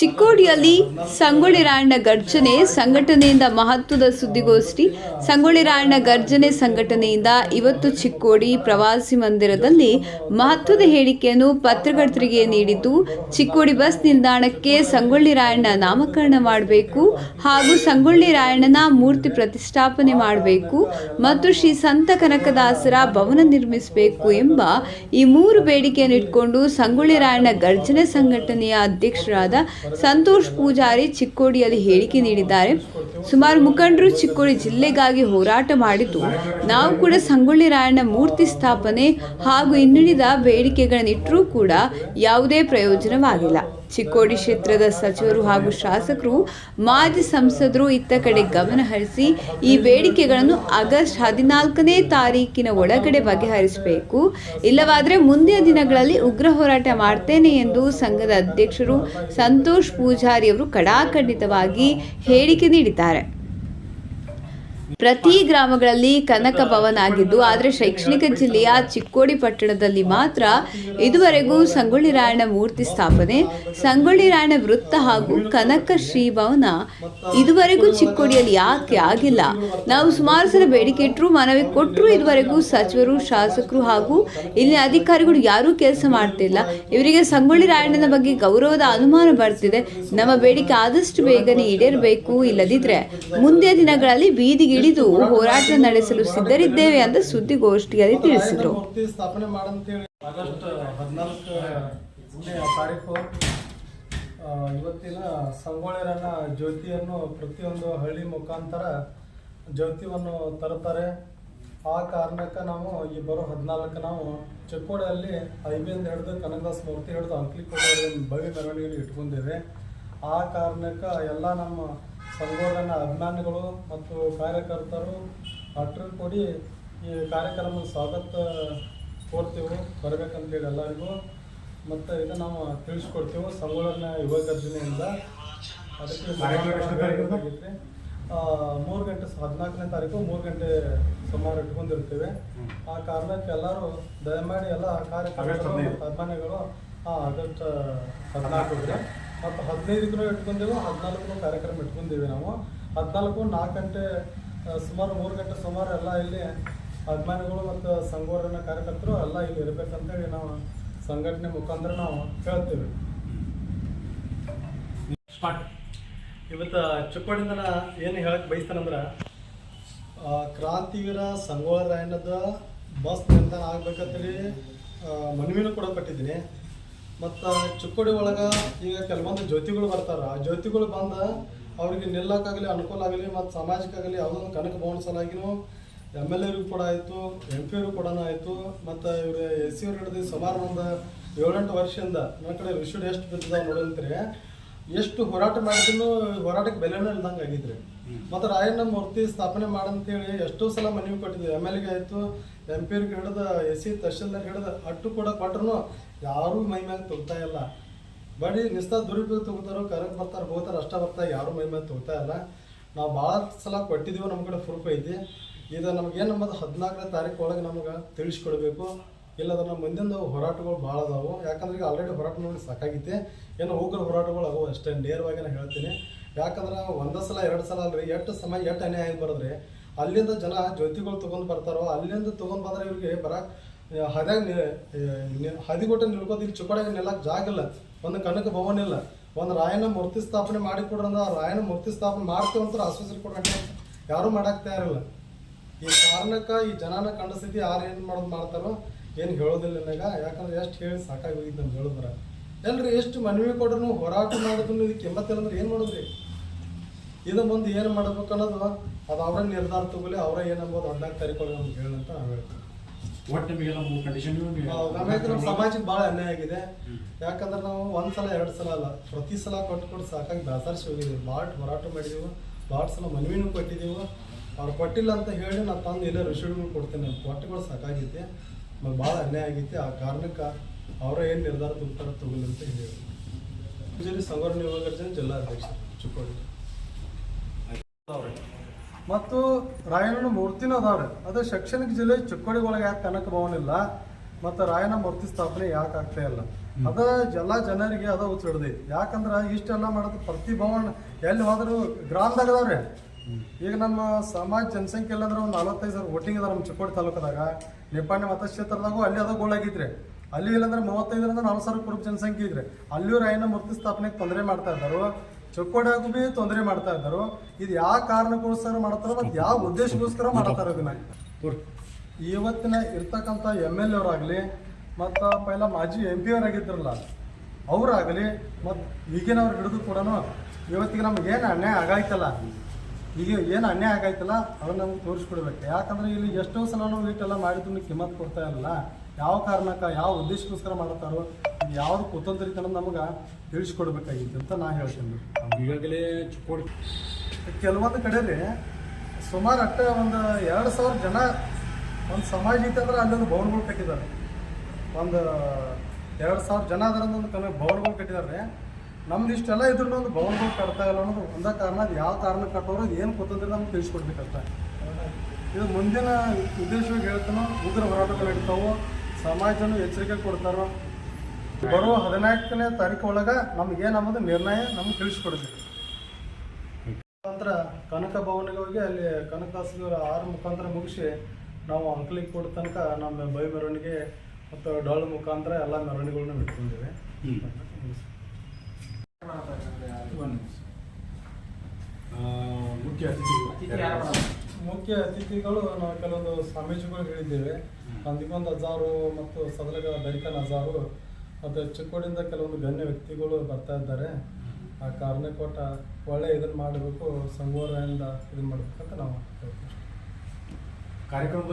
ಚಿಕ್ಕೋಡಿಯಲ್ಲಿ ಸಂಗೊಳ್ಳಿ ರಾಯಣ್ಣ ಗರ್ಜನೆ ಸಂಘಟನೆಯಿಂದ ಮಹತ್ವದ ಸುದ್ದಿಗೋಷ್ಠಿ. ಸಂಗೊಳ್ಳಿ ರಾಯಣ್ಣ ಗರ್ಜನೆ ಸಂಘಟನೆಯಿಂದ ಇವತ್ತು ಚಿಕ್ಕೋಡಿ ಪ್ರವಾಸಿ ಮಂದಿರದಲ್ಲಿ ಮಹತ್ವದ ಹೇಳಿಕೆಯನ್ನು ಪತ್ರಕರ್ತರಿಗೆ ನೀಡಿದ್ದು, ಚಿಕ್ಕೋಡಿ ಬಸ್ ನಿಲ್ದಾಣಕ್ಕೆ ಸಂಗೊಳ್ಳಿ ರಾಯಣ್ಣ ನಾಮಕರಣ ಮಾಡಬೇಕು ಹಾಗೂ ಸಂಗೊಳ್ಳಿ ರಾಯಣ್ಣನ ಮೂರ್ತಿ ಪ್ರತಿಷ್ಠಾಪನೆ ಮಾಡಬೇಕು ಮತ್ತು ಶ್ರೀ ಸಂತ ಕನಕದಾಸರ ಭವನ ನಿರ್ಮಿಸಬೇಕು ಎಂಬ ಈ ಮೂರು ಬೇಡಿಕೆಯನ್ನು ಇಟ್ಕೊಂಡು ಸಂಗೊಳ್ಳಿ ರಾಯಣ್ಣ ಗರ್ಜನೆ ಸಂಘಟನೆಯ ಅಧ್ಯಕ್ಷರಾದ ಸಂತೋಷ್ ಪೂಜಾರಿ ಚಿಕ್ಕೋಡಿಯಲ್ಲಿ ಹೇಳಿಕೆ ನೀಡಿದ್ದಾರೆ. ಸುಮಾರು ಮುಖಂಡರು ಚಿಕ್ಕೋಡಿ ಜಿಲ್ಲೆಗಾಗಿ ಹೋರಾಟ ಮಾಡಿದ್ದು, ನಾವು ಕೂಡ ಸಂಗೊಳ್ಳಿ ರಾಯಣ್ಣ ಮೂರ್ತಿ ಸ್ಥಾಪನೆ ಹಾಗೂ ಇನ್ನುಳಿದ ಬೇಡಿಕೆಗಳನ್ನಿಟ್ಟರೂ ಕೂಡ ಯಾವುದೇ ಪ್ರಯೋಜನವಾಗಿಲ್ಲ. ಚಿಕ್ಕೋಡಿ ಕ್ಷೇತ್ರದ ಸಚಿವರು ಹಾಗೂ ಶಾಸಕರು, ಮಾಜಿ ಸಂಸದರು ಇತ್ತ ಕಡೆ ಗಮನ ಹರಿಸಿ ಈ ಬೇಡಿಕೆಗಳನ್ನು ಆಗಸ್ಟ್ 14ನೇ ತಾರೀಕಿನ ಒಳಗಡೆ ಬಗೆಹರಿಸಬೇಕು. ಇಲ್ಲವಾದರೆ ಮುಂದಿನ ದಿನಗಳಲ್ಲಿ ಉಗ್ರ ಹೋರಾಟ ಮಾಡ್ತೇನೆ ಎಂದು ಸಂಘದ ಅಧ್ಯಕ್ಷರು ಸಂತೋಷ್ ಪೂಜಾರಿ ಅವರು ಖಡಾಖಂಡಿತವಾಗಿ ಹೇಳಿಕೆ ನೀಡಿದ್ದಾರೆ. ಪ್ರತಿ ಗ್ರಾಮಗಳಲ್ಲಿ ಕನಕ ಭವನ ಆಗಿದ್ದು, ಆದರೆ ಶೈಕ್ಷಣಿಕ ಜಿಲ್ಲೆಯ ಚಿಕ್ಕೋಡಿ ಪಟ್ಟಣದಲ್ಲಿ ಮಾತ್ರ ಇದುವರೆಗೂ ಸಂಗೊಳ್ಳಿ ರಾಯಣ್ಣ ಮೂರ್ತಿ ಸ್ಥಾಪನೆ, ಸಂಗೊಳ್ಳಿ ರಾಯಣ್ಣ ವೃತ್ತ ಹಾಗೂ ಕನಕ ಶ್ರೀ ಭವನ ಇದುವರೆಗೂ ಚಿಕ್ಕೋಡಿಯಲ್ಲಿ ಯಾಕೆ ಆಗಿಲ್ಲ? ನಾವು ಸುಮಾರು ಸಲ ಬೇಡಿಕೆ ಇಟ್ಟರು, ಮನವಿ ಕೊಟ್ಟರು, ಇದುವರೆಗೂ ಸಚಿವರು, ಶಾಸಕರು ಹಾಗೂ ಇಲ್ಲಿನ ಅಧಿಕಾರಿಗಳು ಯಾರೂ ಕೆಲಸ ಮಾಡ್ತಿಲ್ಲ. ಇವರಿಗೆ ಸಂಗೊಳ್ಳಿ ರಾಯಣ್ಣನ ಬಗ್ಗೆ ಗೌರವದ ಅನುಮಾನ ಬರ್ತಿದೆ. ನಮ್ಮ ಬೇಡಿಕೆ ಆದಷ್ಟು ಬೇಗನೆ ಈಡೇರಬೇಕು, ಇಲ್ಲದಿದ್ದರೆ ಮುಂದಿನ ದಿನಗಳಲ್ಲಿ ಬೀದಿಗಿಳಿದು ಹೋರಾಟ ನಡೆಸಲು ಸಿದ್ಧರಿದ್ದೇವೆ ಅಂತ ಸುದ್ದಿಗೋಷ್ಠಿಯಲ್ಲಿ ತಿಳಿಸಿದರು. ಸ್ಥಾಪನೆ ಮಾಡಂತೇಳಿ ಆಗಸ್ಟ್ 14ನೇ ತಾರೀಕು ಇವತ್ತಿನ ಸಂಗೊಳ್ಳಿ ರಾಯಣ್ಣ ಜ್ಯೋತಿಯನ್ನು ಪ್ರತಿಯೊಂದು ಹಳ್ಳಿ ಮುಖಾಂತರ ಜ್ಯೋತಿಯನ್ನು ತರುತ್ತಾರೆ. ಆ ಕಾರಣಕ್ಕೆ ನಾವು ಈ ಬರೋ 14 ನಾವು ಚಿಕ್ಕೋಡಿಯಲ್ಲಿ ಐಬಿಯಿಂದ ಹಿಡಿದು ಕನಕದಾಸ ಮೂರ್ತಿ ಹಿಡಿದು ಅಂಕ್ಲಿಕೋಟೆ ಭವ್ಯ ಮೆರವಣಿಗೆಯಲ್ಲಿ ಇಟ್ಕೊಂಡಿದ್ದೇವೆ. ಆ ಕಾರಣಕ್ಕೆ ಎಲ್ಲ ನಮ್ಮ ಸಂಗೊಳ್ಳಿ ಅಭಿಮಾನಿಗಳು ಮತ್ತು ಕಾರ್ಯಕರ್ತರು ಅಟ್ರು ಕೂಡಿ ಈ ಕಾರ್ಯಕ್ರಮದ ಸ್ವಾಗತ ಕೋರ್ತೀವಿ, ಬರಬೇಕಂತೇಳಿ ಎಲ್ಲರಿಗೂ. ಮತ್ತು ಇದು ನಾವು ತಿಳಿಸ್ಕೊಡ್ತೀವಿ ಸಂಗೊಳ್ಳಿ ಯುವ ಗರ್ಜನೆಯಿಂದ. ಅದಕ್ಕೆ 3 ಗಂಟೆ 14ನೇ ತಾರೀಕು 3 ಗಂಟೆ ಸುಮಾರು ಇಟ್ಕೊಂಡಿರ್ತೇವೆ. ಆ ಕಾರಣಕ್ಕೆ ಎಲ್ಲರೂ ದಯಮಾಡಿ ಎಲ್ಲ ಕಾರ್ಯಕರ್ತರು ಅಭಿಮಾನಿಗಳು ಆಗಸ್ಟ್ 14 ಮತ್ತು 15 ಇಟ್ಕೊಂಡೆವು, 14 ಕಾರ್ಯಕ್ರಮ ಇಟ್ಕೊಂಡೇವೆ. ನಾವು 14 4 ಗಂಟೆ ಸುಮಾರು 3 ಗಂಟೆ ಸುಮಾರು ಎಲ್ಲ ಇಲ್ಲಿ ಅಭಿಮಾನಿಗಳು ಮತ್ತು ಸಂಘಟನೆ ಕಾರ್ಯಕರ್ತರು ಎಲ್ಲ ಇಲ್ಲಿ ಇರಬೇಕಂತೇಳಿ ನಾವು ಸಂಘಟನೆ ಮುಖಾಂತರ ನಾವು ಹೇಳ್ತೇವೆ. ಇವತ್ತು ಚಿಕ್ಕೋಡಿಂದ ಏನು ಹೇಳಕ್ಕೆ ಬಯಸ್ತಾನಂದ್ರೆ, ಕ್ರಾಂತಿವೀರ ಸಂಗೊಳ್ಳಿ ರಾಯಣ್ಣದ ಬಸ್ ನಿಲ್ದಾಣ ಆಗ್ಬೇಕಂತೇಳಿ ಮನವಿನೂ ಕೂಡ ಕೊಟ್ಟಿದ್ದೀನಿ. ಮತ್ತು ಚಿಕ್ಕೋಡಿ ಒಳಗೆ ಈಗ ಕೆಲವೊಂದು ಜ್ಯೋತಿಗಳು ಬರ್ತಾರೆ. ಆ ಜ್ಯೋತಿಗಳು ಬಂದು ಅವ್ರಿಗೆ ನಿಲ್ಲಕ್ಕಾಗಲಿ ಅನುಕೂಲ ಆಗಲಿ ಮತ್ತು ಸಮಾಜಕ್ಕಾಗಲಿ ಯಾವುದೊಂದು ಕನಕ ಭವನ ಸಲಾಗಿನೂ MLA ಕೂಡ ಆಯಿತು, MP ಕೂಡ ಆಯಿತು. ಮತ್ತು ಇವರು SC ಅವ್ರು ಹಿಡಿದು ಸುಮಾರು ಒಂದು 7-8 ವರ್ಷದಿಂದ ನನ್ನ ಕಡೆ ವಿಶ್ವ ಎಷ್ಟು ಬಿದ್ದಿದ್ದಾವೆ ನೋಡಂತ್ರಿ. ಎಷ್ಟು ಹೋರಾಟ ಮಾಡಿದ್ರು ಹೋರಾಟಕ್ಕೆ ಬೆಲೆನೂ ಇಲ್ದಂಗೆ ಆಗಿದ್ರಿ. ಮತ್ತು ರಾಯಣ್ಣ ಮೂರ್ತಿ ಸ್ಥಾಪನೆ ಮಾಡಂತೇಳಿ ಎಷ್ಟೋ ಸಲ ಮನವಿ ಕೊಟ್ಟಿದ್ವಿ. MLA ಆಯಿತು, MP ಹಿಡಿದು SC ತಹಶೀಲ್ದಾರ್ ಹಿಡಿದು ಅಟ್ಟು ಕೂಡ ಕೊಟ್ಟರು ಯಾರೂ ಮೈ ಮ್ಯಾಗ ತೊಗ್ತಾ ಇಲ್ಲ. ಬರೀ ನಿಸ್ತಾ ದುರುಪಯೋಗ ತೊಗೋತಾರೋ, ಕರೆಕ್ಟ್ ಬರ್ತಾರೆ ಹೋಗ್ತಾರೆ, ಅಷ್ಟ ಬರ್ತಾರೆ, ಯಾರೂ ಮೈ ಮ್ಯಾಗ ತೊಗ್ತಾ ಇಲ್ಲ. ನಾವು ಭಾಳ ಸಲ ಕೊಟ್ಟಿದ್ದೀವಿ, ನಮ್ಮ ಕಡೆ ಪ್ರೂಫ್ ಐತಿ. ಇದು ನಮಗೇನು ನಮ್ಮದು 14ನೇ ತಾರೀಕು ಒಳಗೆ ನಮಗೆ ತಿಳಿಸ್ಕೊಡ್ಬೇಕು. ಇಲ್ಲದ್ರೆ ಮುಂದಿನ ಹೋರಾಟಗಳು ಭಾಳ ಅದಾವು. ಯಾಕಂದ್ರೆ ಈಗ ಆಲ್ರೆಡಿ ಹೋರಾಟ ನೋಡಿ ಸಾಕಾಗೈತಿ. ಏನೋ ಉಗ್ರ ಹೋರಾಟಗಳು ಅವು ಅಷ್ಟೇ, ನೇರವಾಗಿ ನಾನು ಹೇಳ್ತೀನಿ. ಯಾಕಂದ್ರೆ ಒಂದು ಸಲ 2 ಸಲ ಅಲ್ರಿ, ಎಷ್ಟು ಸಮಯ ಎಷ್ಟು ಅನ್ಯಾಯ ಆಗಿ ಬರೋದ್ರಿ. ಅಲ್ಲಿಂದ ಜನ ಜ್ಯೋತಿಗಳು ತೊಗೊಂಡು ಬರ್ತಾರೋ, ಅಲ್ಲಿಂದ ತೊಗೊಂಡು ಬಂದ್ರೆ ಇವ್ರಿಗೆ ಬರಕ್ಕೆ ಹದಿಗೊಟ್ಟು ನಿಲ್ಕೋದು. ಇಲ್ಲಿ ಚಿಕ್ಕೋಡಿಗೆ ನಿಲ್ಲಕ್ಕೆ ಜಾಗ ಇಲ್ಲ, ಒಂದು ಕನಕ ಭವನ ಇಲ್ಲ, ಒಂದು ರಾಯಣ್ಣ ಮೂರ್ತಿ ಸ್ಥಾಪನೆ ಮಾಡಿ ಕೊಡ್ರಂದ್ರೆ ಆ ರಾಯಣ್ಣ ಮೂರ್ತಿ ಸ್ಥಾಪನೆ ಮಾಡ್ತೀವಂತ ಆಶ್ವಾಸನೆ ಕೊಡ್ರಂಗೆ ಯಾರೂ ಮಾಡಕ್ಕೆ ತಯಾರಿಲ್ಲ. ಈ ಕಾರಣಕ್ಕೆ ಈ ಜನನ ಕಂಡ ಸ್ಥಿತಿ ಯಾರು ಏನು ಮಾಡ್ತಾರೋ ಏನು ಹೇಳೋದಿಲ್ಲ ನನಗೆ. ಯಾಕಂದ್ರೆ ಎಷ್ಟು ಹೇಳಿ ಸಾಕಾಗಿ ಹೋಗಿದ್ದು ನಮ್ಗೆ ಹೇಳಿದ್ರೆ ಎಲ್ರಿ. ಎಷ್ಟು ಮನವಿ ಕೊಡ್ರು ಹೋರಾಟ ಮಾಡೋದು ಇದಕ್ಕೆ ಎಂಬತ್ತಿಲ್ಲ ಅಂದ್ರೆ ಏನು ಮಾಡೋದ್ರಿ? ಇದು ಮುಂದೆ ಏನು ಮಾಡ್ಬೇಕು ಅನ್ನೋದು ಅದು ಅವರೇ ನಿರ್ಧಾರ ತಗೊಳ್ಳಿ. ಅವರೇ ಏನಂಬೋದು 14 ತಾರೀಕು ನಮ್ಗೆ ಹೇಳಂತ ನಾವು ಹೇಳ್ತೀವಿ. ನಮ್ಮ ಸಮಾಜಕ್ಕೆ ಭಾಳ ಅನ್ಯಾಯ ಆಗಿದೆ. ಯಾಕಂದ್ರೆ ನಾವು 1 ಸಲ 2 ಸಲ ಅಲ್ಲ, ಪ್ರತಿ ಸಲ ಕೊಟ್ಟು ಸಾಕಾಗಿ ಬೇಸರಿಸಿ ಹೋಗಿದ್ದೀವಿ. ಭಾಳ ಹೋರಾಟ ಮಾಡಿದೀವಿ, ಭಾಳ ಸಲ ಮನವಿನೂ ಕೊಟ್ಟಿದ್ದೀವಿ. ಅವ್ರು ಕೊಟ್ಟಿಲ್ಲ ಅಂತ ಹೇಳಿ ನಾನು ತಂದು ಎಲ್ಲ ರಿಸೀವ್ಗಳು ಕೊಡ್ತೇನೆ. ಕೊಟ್ಟುಗಳು ಸಾಕಾಗೈತಿ, ಮತ್ತು ಭಾಳ ಅನ್ಯಾಯ ಆಗೈತಿ. ಆ ಕಾರಣಕ್ಕೆ ಅವರೇ ಏನು ನಿರ್ಧಾರ ತಗೊಳ್ಳಿ ಅಂತ ಹೇಳಿ. ಪೂಜಾರಿ ಸಂಗೊಳ್ಳಿ ಯುವ ಗರ್ಜನೆ ಜಿಲ್ಲಾಧ್ಯಕ್ಷರು ಚಿಕ್ಕೋಡಿ. ಮತ್ತು ರಾಯಣ್ಣನ ಮೂರ್ತಿನೂ ಅದಾವ್ರಿ. ಅದು ಶೈಕ್ಷಣಿಕ ಜಿಲ್ಲೆ ಚಿಕ್ಕೋಡಿ ಒಳಗೆ ಯಾಕೆ ಕನಕ ಭವನ ಇಲ್ಲ? ಮತ್ತು ರಾಯನ ಮೂರ್ತಿ ಸ್ಥಾಪನೆ ಯಾಕೆ ಆಗ್ತಾ ಇಲ್ಲ ಅದ ಎಲ್ಲ ಜನರಿಗೆ ಅದ ಹುಚ್ಚ ಹಿಡ್ದೈತಿ. ಯಾಕಂದ್ರೆ ಇಷ್ಟೆಲ್ಲ ಮಾಡೋದು ಪ್ರತಿ ಭವನ ಎಲ್ಲಿ ಹೋದ್ರು ಗ್ರಾಮದಾಗ ಅದಾವ್ರಿ. ಈಗ ನಮ್ಮ ಸಮಾಜ ಜನಸಂಖ್ಯೆ ಇಲ್ಲಂದ್ರೆ ಒಂದು 45,000 ವೋಟಿಂಗ್ ಅದ ನಮ್ಮ ಚಿಕ್ಕೋಡಿ ತಾಲೂಕದಾಗ. ನಿಪ್ಪಾಣಿ ಮತಕ್ಷೇತ್ರದಾಗೂ ಅಲ್ಲಿ ಅದ ಗೋಳಾಗಿದ್ರಿ. ಅಲ್ಲಿ ಇಲ್ಲಂದ್ರೆ 35,000 40,000 ಕುರುಬ ಜನಸಂಖ್ಯೆ ಇದ್ರಿ. ಅಲ್ಲಿಯೂ ರಾಯನ ಮೂರ್ತಿ ಸ್ಥಾಪನೆಗೆ ತೊಂದರೆ ಮಾಡ್ತಾ ಇದ್ದಾರೆ. ಚಿಕ್ಕೋಡಿಯಾಗೂ ಭೀ ತೊಂದರೆ ಮಾಡ್ತಾ ಇದ್ದಾರೆ. ಇದು ಯಾವ ಕಾರಣಕ್ಕೋಸ್ಕರ ಮಾಡ್ತಾರೋ ಮತ್ತು ಯಾವ ಉದ್ದೇಶಕ್ಕೋಸ್ಕರ ಮಾಡ್ತಾರೆ ಇದನ್ನ. ಇವತ್ತಿನ ಇರ್ತಕ್ಕಂಥ MLA ಅವರಾಗಲಿ ಮತ್ತು ಪೈಲ ಮಾಜಿ MP ಅವರಾಗಿದ್ರಲ್ಲ ಅವರಾಗಲಿ ಮತ್ತು ಈಗಿನವ್ರು ಹಿಡಿದು ಕೂಡ ಇವತ್ತಿಗೆ ನಮ್ಗೆ ಏನು ಅನ್ಯಾಯ ಆಗಾಯ್ತಲ್ಲ, ಈಗ ಏನು ಅನ್ಯಾಯ ಆಗಾಯ್ತಲ್ಲ ಅದನ್ನು ನಮ್ಗೆ ತೋರಿಸ್ಕೊಡ್ಬೇಕು. ಯಾಕಂದ್ರೆ ಇಲ್ಲಿ ಎಷ್ಟೋ ಸಲ ನಾವು ಇಷ್ಟೆಲ್ಲ ಮಾಡಿದ್ರು ಕಿಮ್ಮತ್ತು ಕೊಡ್ತಾ ಇರಲ್ಲ. ಯಾವ ಕಾರಣಕ್ಕೆ ಯಾವ ಉದ್ದೇಶಕ್ಕೋಸ್ಕರ ಮಾಡ್ತಾರೋ ಇದು ಯಾವ್ದು ಕುತಂತ್ರಿತನ ನಮ್ಗೆ ತಿಳಿಸ್ಕೊಡ್ಬೇಕಾಗಿತ್ತು ಅಂತ ನಾ ಹೇಳ್ತೀನಿ. ಈಗಾಗಲೇ ಚಿಕ್ಕೋಡಿ ಕೆಲವೊಂದು ಕಡೆ ರೀ ಸುಮಾರು ಒಂದು 2,000 ಜನ ಒಂದು ಸಮಾಜ ಐತೆ ಅಂದ್ರೆ ಅಲ್ಲೊಂದು ಭವನಗಳು ಕಟ್ಟಿದ್ದಾರೆ. ಒಂದು 2,000 ಜನ ಅದರಿಂದ ಒಂದು ಭವನಗಳು ಕಟ್ಟಿದ್ದಾರೆ. ನಮ್ದು ಇಷ್ಟೆಲ್ಲ ಇದ್ರೂ ಒಂದು ಭವನಗಳು ಕಟ್ತಾ ಇಲ್ಲ ಅನ್ನೋದು ಒಂದೇ ಕಾರಣ. ಅದು ಯಾವ ಕಾರಣ ಕಟ್ಟೋರು ಏನು ಕುತಂತ್ರಿ ನಮ್ಗೆ ತಿಳಿಸ್ಕೊಡ್ಬೇಕಂತ. ಇದು ಮುಂದಿನ ಉದ್ದೇಶವಾಗಿ ಹೇಳ್ತಾನೋ ಉಗ್ರ ಹೋರಾಟಗಳು ನಡೀತಾವೆ. ಸಮಾಜನೂ ಎಚ್ಚರಿಕೆ ಕೊಡ್ತಾರೋ. ಬರೋ 14ನೇ ತಾರೀಕು ಒಳಗೆ ನಮಗೇನನ್ನೋದು ನಿರ್ಣಯ ನಮ್ಗೆ ತಿಳಿಸ್ಕೊಡ್ಬೇಕು. ನಂತರ ಕನಕ ಭವನಿಗೆ ಹೋಗಿ ಅಲ್ಲಿ ಕನಕದಾಸರ 6 ಮುಖಾಂತರ ಮುಗಿಸಿ ನಾವು ಅಂಕಲಿಗೆ ಕೊಡ ತನಕ ನಮ್ಮ ಬೈ ಮೆರವಣಿಗೆ ಮತ್ತು ಡೊಳ್ಳು ಮುಖಾಂತರ ಎಲ್ಲ ಮೆರವಣಿಗೆಗಳನ್ನ ಬಿಟ್ಕೊಂಡಿವೆ. ಮುಖ್ಯ ಅತಿಥಿಗಳು ನಾವು ಕೆಲವೊಂದು ಸ್ವಾಮೀಜಿಗಳು ಹೇಳಿದ್ದೇವೆ. ಅಂದಿಗೊಂದು ಅಜಾರು ಮತ್ತು ಸದಲಗ ದರಿಕನ್ ಅಜಾರು ಮತ್ತು ಚಿಕ್ಕೋಡಿಯಿಂದ ಕೆಲವೊಂದು ಗಣ್ಯ ವ್ಯಕ್ತಿಗಳು ಬರ್ತಾ ಇದ್ದಾರೆ. ಆ ಕಾರಣಕ್ಕೆ ಕೊಟ್ಟ ಒಳ್ಳೆ ಇದನ್ನು ಮಾಡಬೇಕು, ಸಂಗೋರೆಯಿಂದ ಇದನ್ನು ಮಾಡಬೇಕಂತ ನಾವು ಹೇಳ್ತೀವಿ. ಕಾರ್ಯಕ್ರಮ